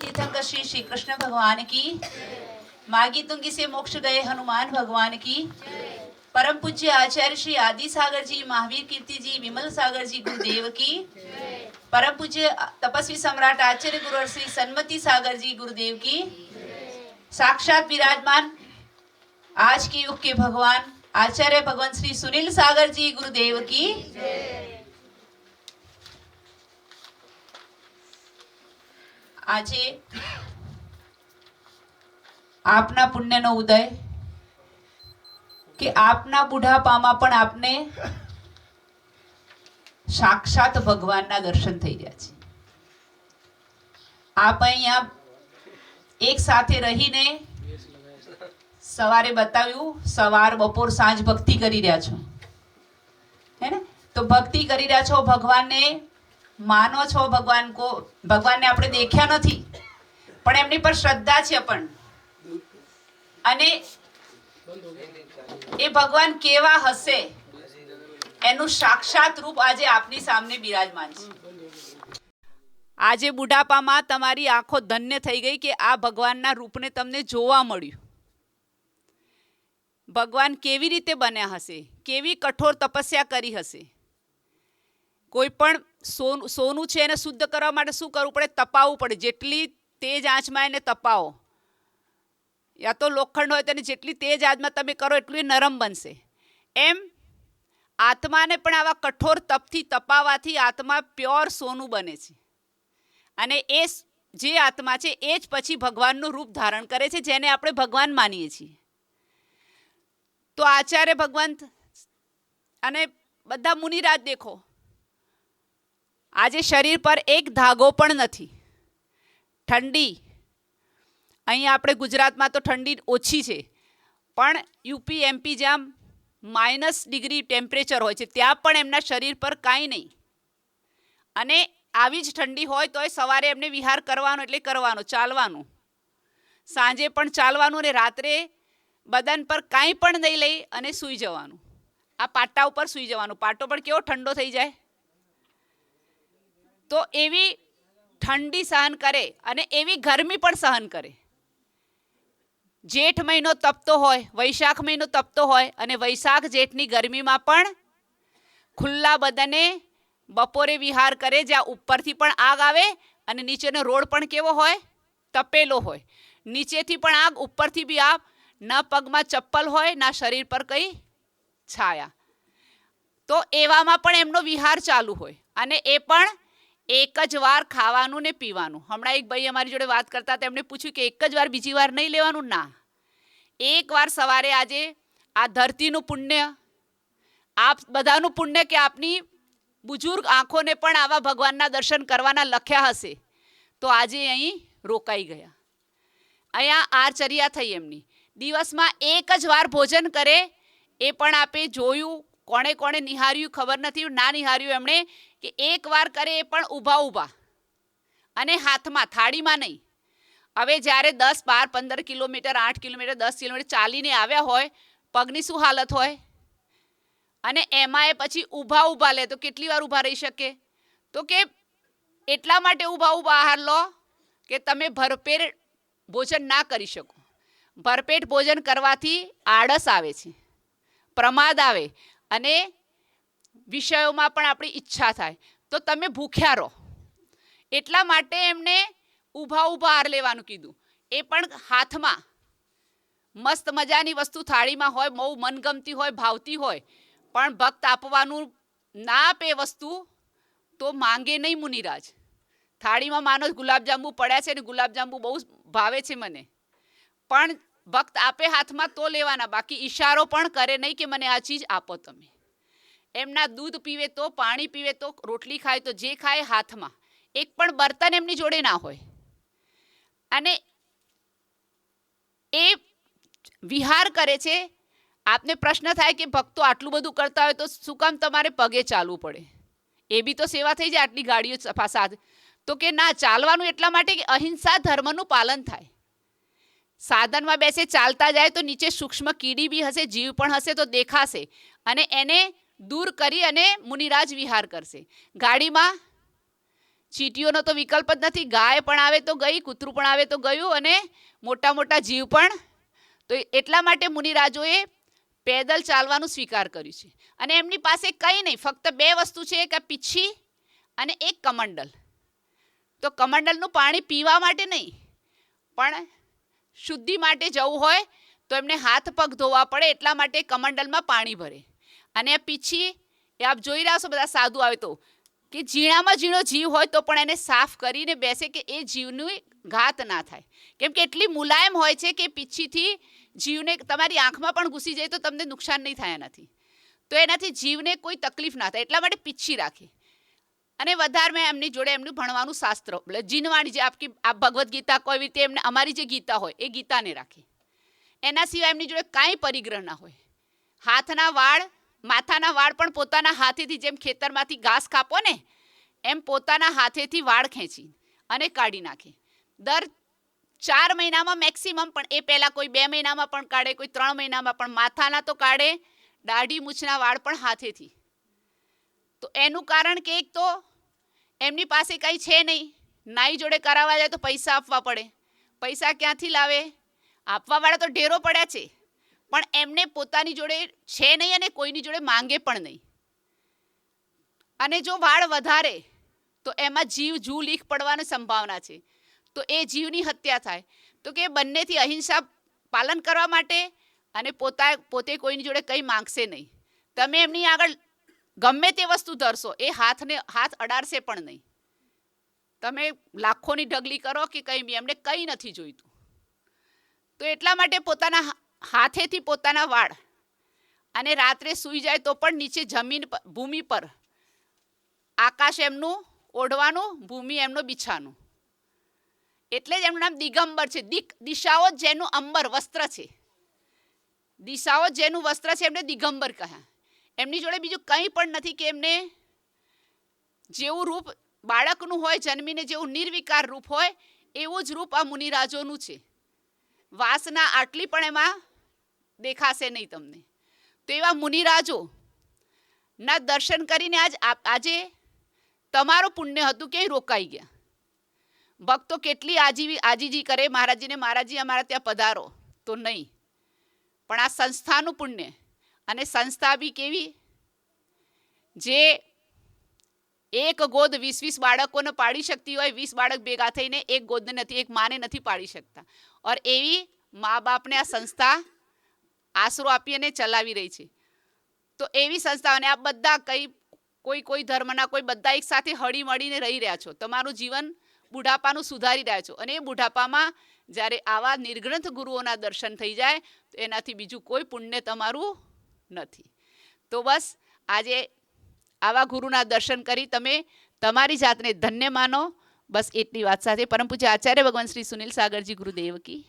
तीर्थंकर श्री श्री कृष्ण भगवान की, मागी तुंगी से मोक्ष गए हनुमान भगवान की, परम पूज्य आचार्य श्री आदि सागर जी, महावीर कीर्ति जी, विमल सागर जी गुरुदेव की, परम पूज्य तपस्वी सम्राट आचार्य गुरु श्री सन्मति सागर जी गुरुदेव की, साक्षात विराजमान आज के युग के भगवान आचार्य भगवान श्री सुनील सागर जी गुरुदेव की, આજે આપના પુણ્યનો ઉદય કે આપના બુઢાપામાં પણ આપને સાક્ષાત ભગવાનના દર્શન થઈ રહ્યા છે. આપ અહીંયા એક સાથે રહીને સવારે બતાવ્યું, સવાર બપોર સાંજ ભક્તિ કરી રહ્યા છો, હે ને? તો ભક્તિ કરી રહ્યા છો, ભગવાનને માનો છો, ભગવાનને આપણે દેખ્યા નથી પણ એમની પર શ્રદ્ધા છે પણ, અને એ ભગવાન કેવા હશે એનું સાક્ષાત રૂપ આજે આપની સામે બિરાજમાન છે. આજે બુઢાપામાં તમારી આંખો ધન્ય થઈ ગઈ કે આ ભગવાનના રૂપને તમને જોવા મળ્યું. ભગવાન કેવી રીતે બન્યા હશે, કેવી કઠોર તપસ્યા કરી હશે. કોઈ પણ સોનું છે એને શુદ્ધ કરવા માટે શું કરવું પડે? તપાવવું પડે. જેટલી તેજ આંચમાં એને તપાવો, યા તો લોખંડ હોય તો જેટલી તેજ આંચમાં તમે કરો એટલું એ નરમ બનશે. એમ આત્માને પણ આવા કઠોર તપથી તપાવવાથી આત્મા પ્યોર સોનું બને છે, અને એ જે આત્મા છે એ જ પછી ભગવાનનું રૂપ ધારણ કરે છે, જેને આપણે ભગવાન માનીએ છીએ. તો આચાર્ય ભગવાન અને બધા મુનિરાજ દેખો, આજે શરીર પર એક ધાગો પણ નથી. ઠંડી અહીંયા આપણે ગુજરાતમાં તો ઠંડી ઓછી છે, પણ યુપી એમપી જ્યાં -ડિગ્રી ટેમ્પરેચર હોય છે ત્યાં પણ એમના શરીર પર કાંઈ નહીં. અને આવી જ ઠંડી હોય તોય સવારે એમને વિહાર કરવાનો એટલે કરવાનો, ચાલવાનું, સાંજે પણ ચાલવાનું, અને રાત્રે બદન પર કાંઈ પણ નહીં લઈ અને સૂઈ જવાનું. આ પાટા ઉપર સૂઈ જવાનું. પાટો પણ કેવો ઠંડો થઈ જાય. તો એવી ઠંડી સહન કરે અને એવી ગરમી પણ સહન કરે. જેઠ મહિનો તપતો હોય, વૈશાખ મહિનો તપતો હોય, અને વૈશાખ જેઠની ગરમીમાં પણ ખુલ્લા બદને બપોરે વિહાર કરે, જ્યાં ઉપરથી પણ આગ આવે અને નીચેનો રોડ પણ કેવો હોય? તપેલો હોય. નીચેથી પણ આગ, ઉપરથી બી આગ. ન પગમાં ચપ્પલ હોય, ના શરીર પર કંઈ છાયા. તો એવામાં પણ એમનો વિહાર ચાલુ હોય, અને એ પણ એક જ વાર ખાવાનું ને પીવાનું. હમણાં એક ભાઈ અમારી જોડે વાત કરતા હતા, એમણે પૂછ્યું કે એક જ વાર બીજી વાર નહીં લેવાનું? ના, એક વાર સવારે આજે આ ધરતીનું પુણ્ય, આપ બધાનું પુણ્ય કે આપની બુજુર્ગ આંખોને પણ આવા ભગવાનના દર્શન કરવાના લખ્યા હશે, તો આજે અહીં રોકાઈ ગયા. અહીંયા આરચર્યા થઈ એમની. દિવસમાં એક જ વાર ભોજન કરે, એ પણ આપે જોયું. કોણે કોણે નિહાર્યું ખબર નથી, ના નિહાર્યું એમણે, કે એક વાર કરે એ પણ ઊભા ઊભા, અને હાથમાં, થાળીમાં નહીં. હવે જ્યારે 10, 12, 15 કિલોમીટર, 8 કિલોમીટર, 10 કિલોમીટર ચાલીને આવ્યા હોય, પગની શું હાલત હોય? અને એમાં એ પછી ઊભા ઊભા લે તો કેટલી વાર ઊભા રહી શકે? તો કે એટલા માટે ઊભા ઊભા આહાર લો કે તમે ભરપેટ ભોજન ના કરી શકો. ભરપેટ ભોજન કરવાથી આળસ આવે છે, પ્રમાદ આવે, અને વિષયોમાં પણ આપણી ઈચ્છા થાય. તો તમે ભૂખ્યા રહો, એટલા માટે એમને ઊભા ઊભા આહાર લેવાનું કીધું. એ પણ હાથમાં મસ્ત મજાની વસ્તુ થાળીમાં હોય, બહુ મનગમતી હોય, ભાવતી હોય, પણ ભક્ત આપવાનું ના આપે વસ્તુ તો માંગે નહીં મુનિરાજ. થાળીમાં માનો ગુલાબજાંબુ પડ્યા છે ને ગુલાબજાંબુ બહુ ભાવે છે મને, પણ ભક્ત આપે હાથમાં તો લેવાના, બાકી ઈશારો પણ કરે નહીં કે મને આ ચીજ આપો તમે. એમના દૂધ પીવે તો, પાણી પીવે તો, રોટલી ખાય તો, જે ખાય હાથમાં. એક પણ બર્તન એમની જોડે ના હોય. અને એ વિહાર કરે છે. આપને પ્રશ્ન થાય કે ભક્તો આટલું બધું કરતા હોય તો શું કામ તમારે પગે ચાલવું પડે? એ બી તો સેવા થઈ જાય આટલી ગાડીઓ સાથે. તો કે ના, ચાલવાનું એટલા માટે કે અહિંસા ધર્મનું પાલન થાય. સાધનમાં બેસે, ચાલતા જાય તો નીચે સૂક્ષ્મ કીડી બી હશે, જીવ પણ હશે તો દેખાશે, અને એને દૂર કરી અને મુનિરાજ વિહાર કરશે. ગાડીમાં ચીંટીઓનો તો વિકલ્પ જ નથી. ગાય પણ આવે તો ગઈ, કૂતરું પણ આવે તો ગયું, અને મોટા મોટા જીવ પણ. તો એટલા માટે મુનિરાજોએ પેદલ ચાલવાનું સ્વીકાર કર્યું છે. અને એમની પાસે કંઈ નહીં, ફક્ત 2 વસ્તુ છે, કે પીંછી અને એક કમંડલ. તો કમંડલનું પાણી પીવા માટે નહીં, પણ શુદ્ધિ માટે જવું હોય તો એમને હાથ પગ ધોવા પડે, એટલા માટે કમંડલમાં પાણી ભરે. અને પીંછી એ આપ જોઈ રહ્યા છો, બધા સાધુ આવે તો કે ઝીણામાં ઝીણો જીવ હોય તો પણ એને સાફ કરીને બેસે, કે એ જીવનું ઘાત ના થાય. કેમ કે એટલી મુલાયમ હોય છે કે પીંછીથી જીવને તમારી આંખમાં પણ ઘૂસી જાય તો તમને નુકસાન નહીં થાય એનાથી. તો એનાથી જીવને કોઈ તકલીફ ના થાય, એટલા માટે પીંછી રાખે. અને વધારે મેં એમની જોડે એમનું ભણવાનું શાસ્ત્ર, એટલે જીનવાણી, જે આપ ભગવદ્ ગીતા કોઈ રીતે એમને અમારી જે ગીતા હોય એ ગીતાને રાખે. એના સિવાય એમની જોડે કાંઈ પરિગ્રહ ના હોય. હાથના વાળ, માથાના વાળ પણ પોતાના હાથેથી, જેમ ખેતરમાંથી ઘાસ કાપો ને એમ પોતાના હાથેથી વાળ ખેંચી અને કાઢી નાખે. દર 4 મહિનામાં મેક્સિમમ, પણ એ પહેલાં કોઈ 2 મહિનામાં પણ કાઢે, કોઈ 3 મહિનામાં પણ. માથાના તો કાઢે, દાઢી મૂછના વાળ પણ હાથેથી. તો એનું કારણ કે એક તો એમની પાસે કંઈ છે નહીં, નાઈ જોડે કરાવવા જાય તો પૈસા આપવા પડે. પૈસા ક્યાંથી લાવે? આપવાવાળા તો ઢેરો પડ્યા છે, પણ એમને પોતાની જોડે છે નહીં અને કોઈની જોડે માંગે પણ નહીં. અને જો વાળ વધારે તો એમાં જીવ લીક પડવાની સંભાવના છે. તો એ જીવની હત્યા થાય. તો કે બંનેથી અહિંસા પાલન કરવા માટે, અને પોતે કોઈની જોડે કંઈ માંગશે નહીં. તમે એમની આગળ ગમે તે વસ્તુ ધરશો, એ હાથ અડાડશે પણ નહીં. તમે લાખોની ઢગલી કરો કે કંઈ બી, એમને કંઈ નથી જોઈતું. તો એટલા માટે પોતાના હાથેથી પોતાના વાળ, અને રાત્રે સૂઈ જાય તો પણ નીચે જમીન, ભૂમિ પર, આકાશ એમનું ઓઢવાનું, ભૂમિ એમનું બિછાનું. એટલે જ એમનું નામ દિગંબર છે. દિશાઓ જ જેનું અંબર વસ્ત્ર છે, દિશાઓ જ જેનું વસ્ત્ર છે, એમને દિગંબર કહ્યા. એમની જોડે બીજું કંઈ પણ નથી, કે એમને જેવું રૂપ બાળકનું હોય જન્મીને, જેવું નિર્વિકાર રૂપ હોય એવું જ રૂપ આ મુનિરાજોનું છે. વાસના આટલી પણ એમાં દેખાશે નહીં તમને. તો એવા મુનિરાજો ના દર્શન કરીને આજે તમારું પુણ્ય હતું કે રોકાઈ ગયા. ભક્તો કેટલી આજીજી કરે મહારાજજીને, મહારાજજી અમારા ત્યાં પધારો, તો નહીં. પણ આ સંસ્થાનું પુણ્ય. અને સંસ્થા બી કેવી, જે એક ગોદ 20 બાળકોને પાડી શકતી હોય, 20 બાળક ભેગા થઈને એક ગોદને નથી, એક માને નથી પાડી શકતા. ઓર એવી મા બાપને આ સંસ્થા આશરો આપી અને ચલાવી રહી છે. તો એવી સંસ્થાઓને આ બધા કોઈ ધર્મના, કોઈ બધા એક સાથે હળી મળીને રહી રહ્યા છો. તમારું જીવન બુઢાપાનું સુધારી રહ્યા છો. અને એ બુઢાપામાં જ્યારે આવા નિર્ગ્રંથ ગુરુઓના દર્શન થઈ જાય તો એનાથી બીજું કોઈ પુણ્ય તમારું નથી. તો બસ આજે આવા ગુરુના દર્શન કરી તમે તમારી જાતને ધન્ય માનો. બસ એટલી વાત સાથે પરમ પૂજ્ય આચાર્ય ભગવાન શ્રી સુનિલ સાગરજી ગુરુદેવ કી